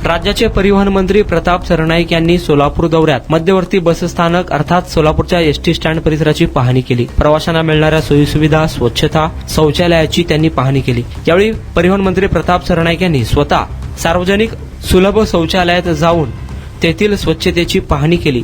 राज्याचे परिवहन मंत्री प्रताप सरनाईक यांनी सोलापूर दौऱ्यात मध्यवर्ती बसस्थानक अर्थात सोलापूरच्या एसटी स्टँड परिसराची पाहणी केली. प्रवाशांना मिळणाऱ्या सोयीसुविधा, स्वच्छता, शौचालयाची त्यांनी पाहणी केली. यावेळी परिवहन मंत्री प्रताप सरनाईक यांनी स्वतः सार्वजनिक सुलभ शौचालयात जाऊन तेथील स्वच्छतेची पाहणी केली.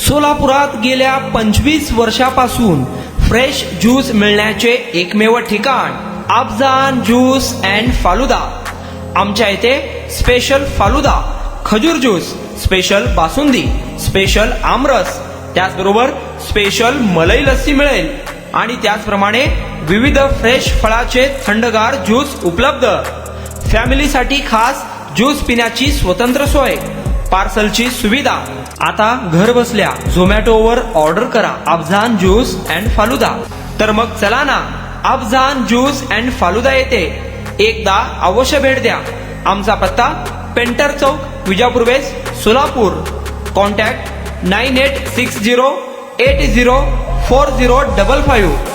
सोलापुरात गेल्या 25 वर्षापासून फ्रेश ज्यूस मिळण्याचे एकमेव ठिकाण अफजान ज्यूस अँड फालुदा. आमच्या इथे स्पेशल फालुदा, खजूर ज्यूस, स्पेशल बासुंदी, स्पेशल आमरस, त्याचबरोबर स्पेशल मलाई लस्सी मिळेल आणि त्याचप्रमाणे विविध फ्रेश फळाचे थंडगार ज्यूस उपलब्ध. फॅमिलीसाठी खास ज्यूस पिण्याची स्वतंत्र सोय, पार्सलची सुविधा. आता घर बसल्या झोमॅटोवर ऑर्डर करा अफजान ज्यूस अँड फालुदा. तर मग चला ना अफजान ज्यूस अँड फालुदा येथे एकदा अवश्य भेट द्या. आमचा पत्ता पेंटर चौक, विजापूर वेस्ट, सोलापूर. कॉन्टॅक्ट 9860804055.